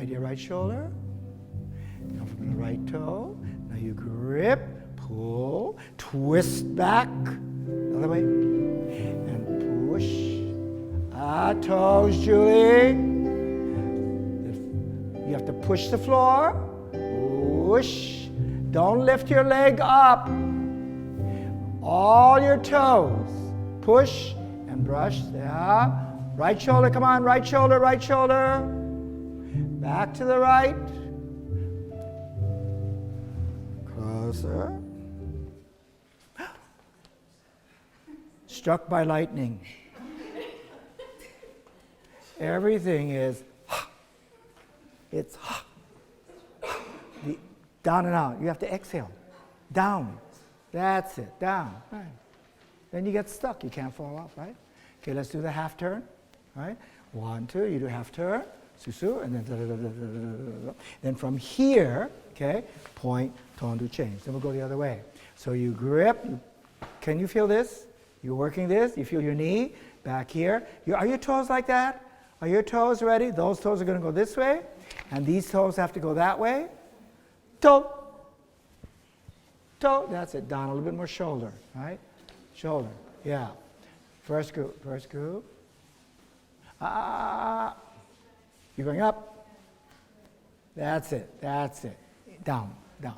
Right ear, right shoulder. Come from the right toe. Now you grip, pull, twist back, other way, and push. Toes, Julie. You have to push the floor. Push. Don't lift your leg up. All your toes. Push and brush. Yeah. Right shoulder, come on. Right shoulder, right shoulder. Back to the right. Closer. Struck by lightning. Everything is, it's down and out. You have to exhale. Down. That's it. Down. Right. Then you get stuck. You can't fall off, right? Okay, let's do the half turn. Right? 1, 2, you do half turn. Susu, and then then from here, okay, point, tendu, change. Then we'll go the other way. So you grip. Can you feel this? You're working this. You feel your knee back here. Are your toes like that? Are your toes ready? Those toes are going to go this way, and these toes have to go that way. Toe. Toe. That's it. Down a little bit more shoulder, right? Shoulder. Yeah. First group. First group. You're going up. That's it. That's it. Down. Down.